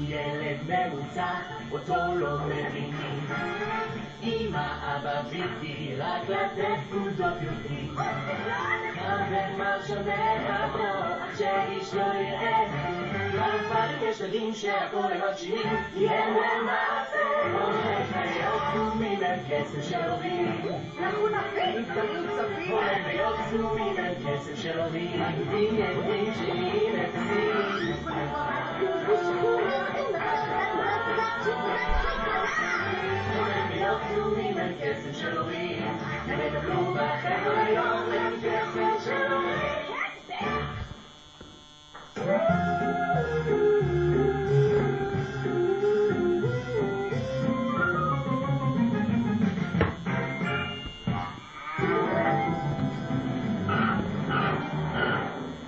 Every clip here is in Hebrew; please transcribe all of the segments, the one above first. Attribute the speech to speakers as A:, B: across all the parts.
A: ילד ממוצע, אותו לא מבינים. אמא, אבא ויתי, רק לתת פקודות יודעים. הבן מה שווה עברו, אך שאיש לא יראה. אבל יש ילדים שהכל הם מגשימים, כי הם למעשה הולך להיות צומים הם כסף של הורים.
B: אנחנו נפים, תמיד צפים.
A: הולך להיות צומים הם כסף של הורים. מגבים ילדים שלי נפסים. הולך להיות צומים הם כסף של הורים. הם יטפלו בכם כל היום הם כסף של הורים.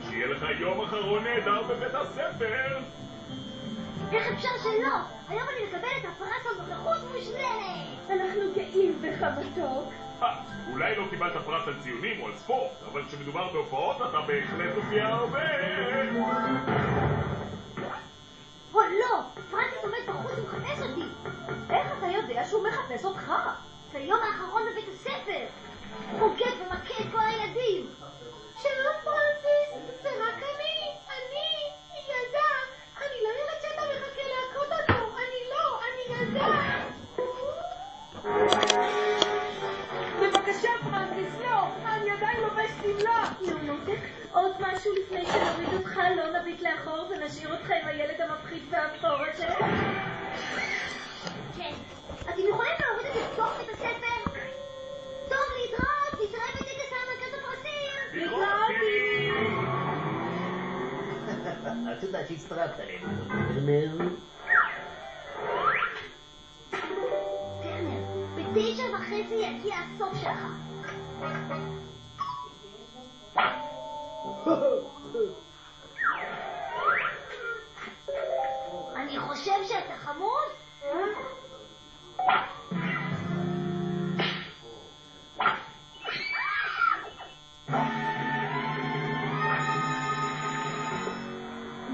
C: שיהיה לך יום אחרון נהדר בבית הספר.
D: איך אפשר שלא? היום אני מקבלת הפרס על נוכחות מושלמת.
B: אנחנו גאים בך מתוק.
C: אולי לא קיבלת פרס על ציונים או על ספורט, אבל כשמדובר בהופעות אתה בהחלט מופיע הרבה.
D: או לא, פרנסיס עומד בחוץ ומחפש אותי.
B: איך אתה יודע שהוא מחפש אותך?
D: זה היום האחרון בבית הספר. חוקד ומכה את כל הילדים. שלום פרנסיס, זה רק אני ילדה. אני לא ילד שאתה מחכה להכות אותו. אני ילדה.
B: בבקשה פרנסיס, לא, אני עדיין לובש סמלה. מותק, עוד משהו לפני שנוריד אותך, לא נביט לאחור ונשאיר אותך עם הילד המפחיד והאפור הזה?
D: כן, אתם יכולים להוריד את זה בתוך בית הספר? טוב, להתראות, נתראה בטקס הענקת הפרסים.
B: להתראות.
A: את יודעת שהצטרפת עלינו.
D: טרנר, ב9:30 יגיע הסוף שלך. אני חושב שאתה חמוד?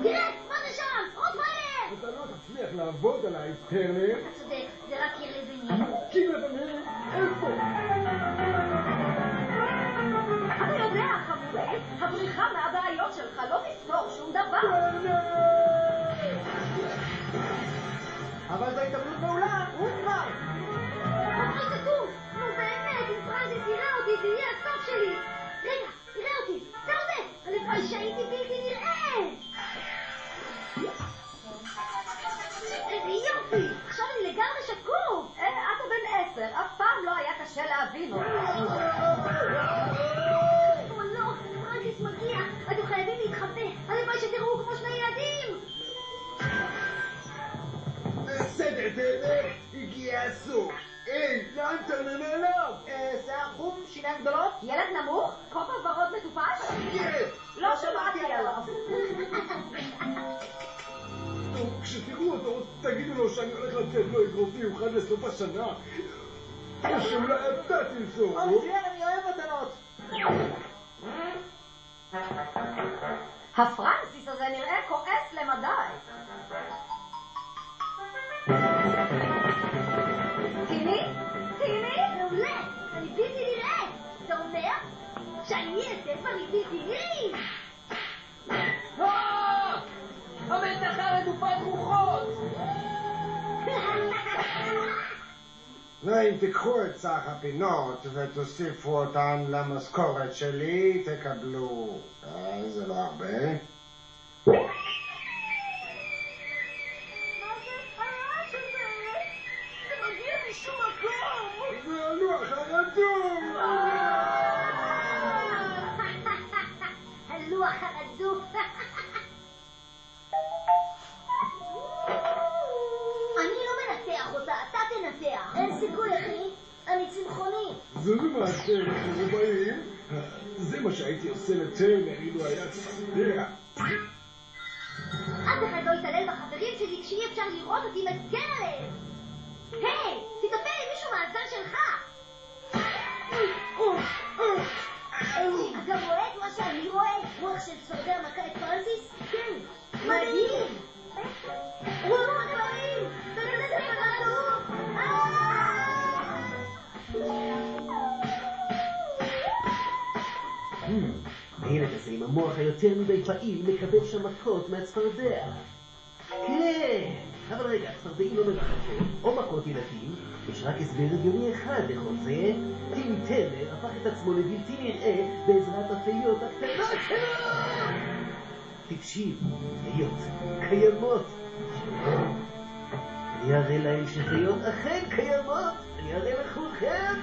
D: תראה, מה זה שם? עוד מהר!
E: אתה לא תצליח לעבוד עליי, טרנר.
D: אתה צודק, זה רק קיר לבנים.
E: קיר לבנים? איפה?
B: אתה יודע, חמודי, הבריחה מהבעיות שלך לא תפתור שום דבר.
E: אבל זו התאבלות מעולה, הוא כבר.
D: אוי, כתוב! נו באמת, אם פרנסיס יראה אותי, זה יהיה הסוף שלי. רגע, תראה אותי, זה עובד! הלוואי שהייתי בלתי נראה! איזה יופי! עכשיו אני לגמרי שקוף!
B: אתה בן 10, אף פעם לא היה קשה להבין אותך.
D: או לא, פרנסיס מגיע! אתם חייבים להתחבא! הלוואי שתראו כמו שני ילדים!
E: בסדר, טרנר, הגיע הסוף. היי, לאן טרנר נעלם?
B: שיער חום, שיניים גדולות, ילד נמוך, כובע ורוד מטופש?
E: כן.
B: לא שמעתי עליו.
E: טוב, כשתראו אותו, תגידו לו שאני הולך לתת לו אגרוף מיוחד לסוף השנה. או שאולי אתה תמסור.
B: אני אוהב מתנות. הפרנסיס הזה נראה כועס למדי. טיני?
D: מעולה! אני בלתי נראה! זה אומר שאני אעשה דברים בלתי נראים!
B: המתחה רדופת רוחות!
E: אם תיקחו את סך הפינות ותוסיפו אותן למשכורת שלי, תקבלו. זה לא הרבה. זה הלוח הרדום!
D: הלוח הרדום! אני לא מנתח אותה, אתה תנתח! אין סיכוי, אחי! אני צמחוני!
E: זה למעשה רובעים. זה מה שהייתי עושה לטרנר אילו היה צפדע.
D: אף אחד לא יתעלל בחברים שלי כשאי אפשר לראות אותי מגן עליהם! היי! תטפל עם מישהו מהזן שלך! אתה רואה את מה שאני רואה? רוח של צפרדע מכה את פרנסיס? כן! מדהים!
F: הזה עם המוח היותר מדי פעיל מקבל שם מכות מהצפרדע. כן, אבל רגע, הצפרדעים לא מרחפות או מכות ילדים. יש רק הסבר הגיוני אחד לכל זה. טימי טרנר הפך את עצמו לבלתי נראה בעזרת הפיות הקטנות שלו. תקשיב, פיות קיימות. אני אראה להם שפיות אכן קיימות. אני אראה לכולכם.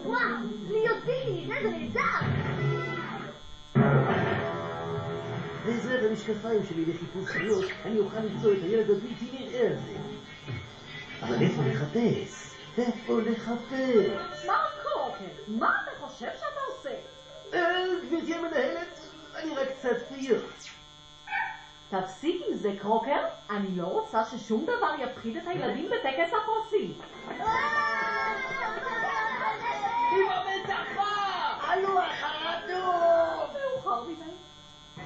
D: וואו, להיות בלתי נראה זה נהדר.
F: בעזרת המשקפיים שלי לחיפוש חיות, אני אוכל למצוא את הילד הבלתי נראה הזה. אבל איפה לחפש? איפה לחפש?
B: מר קרוקר, מה אתה חושב שאתה עושה?
F: גברתי המנהלת, אני רק קצת פיות.
B: תפסיק עם זה, קרוקר. אני לא רוצה ששום דבר יפחיד את הילדים בטקס הפרסים.
F: עם המתחה! עלו אחרתו!
B: מאוחר מדי.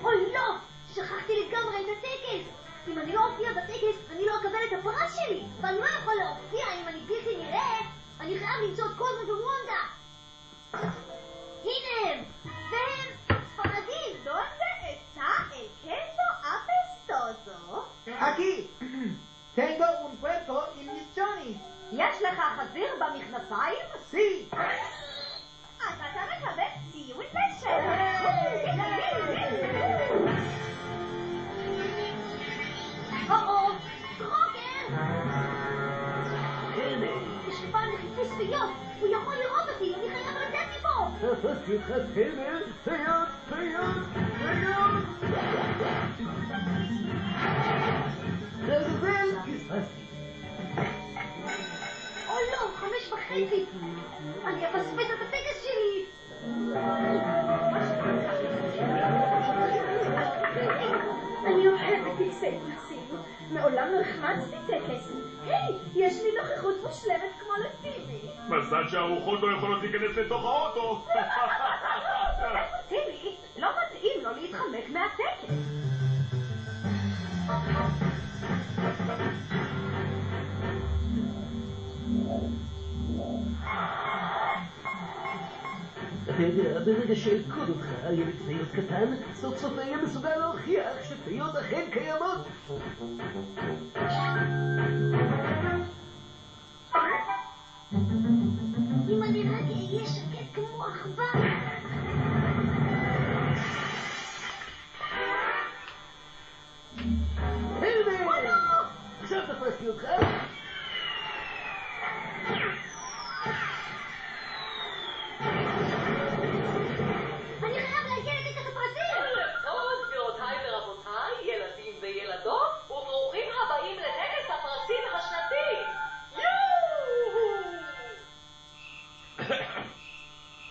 D: אוי לא, שכחתי לגמרי את הטקס. אם אני לא אופיע בטקס, אני לא אקבל את הפרס שלי. ואני לא יכול להופיע אם אני בלתי נראה. אני חייב למצוא את קוזמו ווונדה. הנה הם, והם ספרדים. דונדה אצה אקנטו אפסטוזו.
G: Aquí, tengo un puerco y mis chonis.
B: יש לך חזיר במכנסיים?
G: Sí.
D: אז אתה מקבל ציון בשל. קרוקר!
F: הנה,
D: יש לי פעם לחיפוש פיות. הוא יכול לראות אותי, אני חייב לצאת מפה.
F: תפסתי אותך טרנר, פיות, פיות, פיות. לעזאזל, פספסתי.
D: אוי לא, 5:30. אני אפספס את הטקס שלי.
B: אני אוהבת טקסי פרסים. מעולם לא החמצתי טקס. היי, יש לי נוכחות מושלמת כמו לטיבי.
C: מזל שהרוחות לא יכולות להיכנס לתוך האוטו.
B: טיבי, לא מתאים לו להתחמק מהטקס.
F: אתה יודע, ברגע שאלכוד אותך, ילד פיות קטן, סוף סוף היה מסוגל להוכיח שפיות אכן קיימות.
D: אם אני רק אהיה שקט כמו עכבר.
F: הנה! עכשיו תפסתי אותך.
D: אני חייב להגיע לטקס הפרסים.
H: טוב, גבירותיי ורבותיי, ילדים וילדות, וברוכים הבאים לטקס הפרסים השנתי.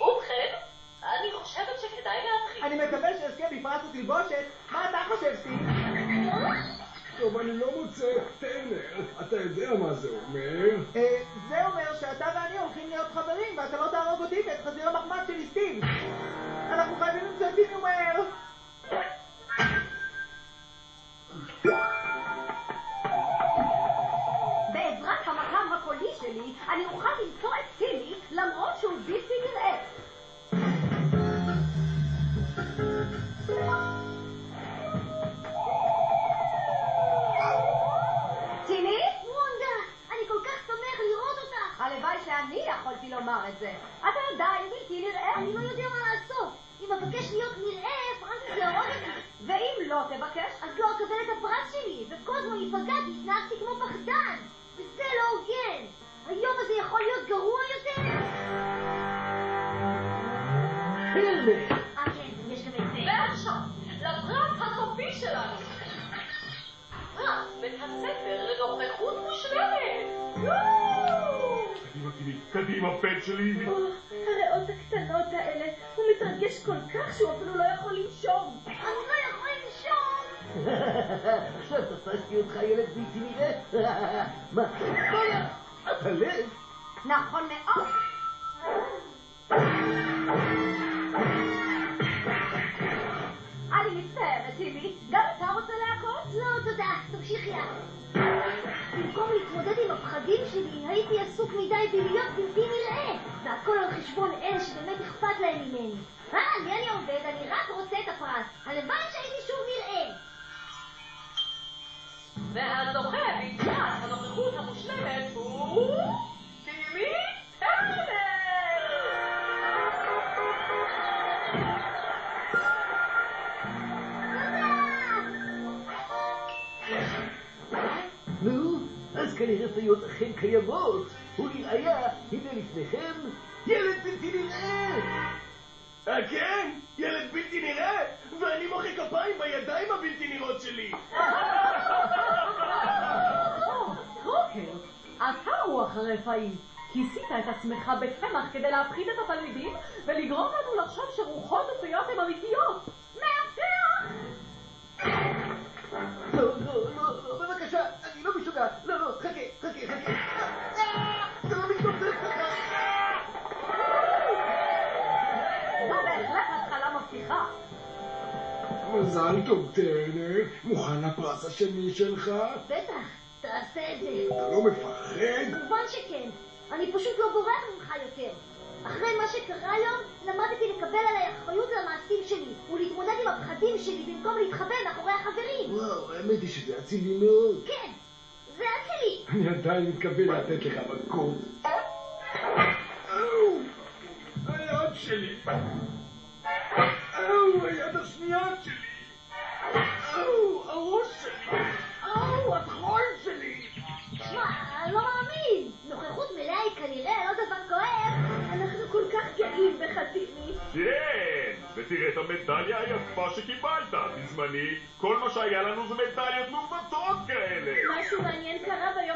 H: ובכן, אני חושבת שכדאי להתחיל.
G: אני מקווה שאזכה בפרס התלבושת. מה אתה חושב, סטיב?
E: טוב, אני לא מוצא. טרנר, אתה יודע מה זה אומר?
G: זה אומר שאתה ואני הולכים להיות חברים, ואתה לא תהרוג אותי ואת חזיר המחמד שלי, סטיב. אנחנו חייבים למצוא טיבי מהר.
B: בעזרת המקם הקולי שלי, אני אוכל למצוא את טימי למרות שהוא בלתי נראה. טימי?
D: וונדה, אני כל כך שמח לראות אותך.
B: הלוואי שאני יכולתי לומר את זה. אתה עדיין בלתי נראה.
D: אני לא יודע מה לעשות. אם אבקש להיות נראה, פרנסיס יהרוג אותי.
B: ואם לא תבקש,
D: אז לא אקבל את הפרס שלי, וקוזמו ייפגע כי התנהגתי כמו פחדן. וזה לא הוגן. היום הזה יכול להיות גרוע יותר.
F: טרנר!
D: כן, יש גם את זה.
H: ועכשיו, לפרס הסופי שלנו. פרס בית הספר לנוכחות מושלמת.
C: קדימה, טימי, קדימה, בן שלי.
B: הריאות הקטנות האלה. הוא מתרגש כל כך שהוא אפילו לא יכול לנשום.
D: אני לא יכול לנשום.
F: עכשיו תפסתי אותך ילד בלתי נראה. מה? אתה לב?
B: נכון מאוד. אני מצטערת, טימי. גם אתה רוצה להכות?
D: לא, תודה, תמשיכי במקום להתמודד עם הפחדים שלי, הייתי עסוק מדי בלהיות בלתי נראה. והכל על חשבון אלה שבאמת אכפת להם ממני. לי אני עובד, אני רק רוצה את הפרס. הלוואי שהייתי שוב נראה.
H: והזוכה ביצירת הנוכחות המושלמת הוא... טימי טרנר!
F: נו, אז כנראה פיות אכן קיימות. ולראיה, הנה לפניכם, ילד בלתי נראה!
E: כן? ילד בלתי נראה? ואני מוחא כפיים בידיים הבלתי נראות שלי!
H: קרוקר, אתה רוח הרפאים. כיסית את עצמך בקמח כדי להפחיד את התלמידים ולגרום לנו לחשוב שרוחות ופיות הן אמיתיות. מאבטח!
F: לא, בבקשה, אני לא משוגע. לא, חכה. זה לא מתנוצר ככה.
H: זו בהחלט התחלה מבטיחה.
E: מזל טוב, טרנר. מוכן לפרס השני שלך?
D: בטח, תעשה את זה.
E: אתה לא מפחד?
D: כמובן שכן. אני פשוט לא בורח ממך יותר. אחרי מה שקרה היום, למדתי לקבל עליי אחריות למעשים שלי, ולהתמודד עם הפחדים שלי במקום להתחבא מאחורי החברים.
E: וואו, האמת היא שזה אצילי מאוד.
D: כן, זה אצילי.
E: אני עדיין מתכוון לתת לך מכות. היד שלי. היד השנייה שלי. הראש שלי. הטחול שלי.
D: שמע, אני לא מאמין. נוכחות מלאה היא כנראה לא דבר כואב.
B: אנחנו כל כך גאים בך, טימי.
C: כן, ותראה את המדליה היפה שקיבלת. בזמני, כל מה שהיה לנו זה מדליות מעוותות כאלה.
B: משהו מעניין קרה ביום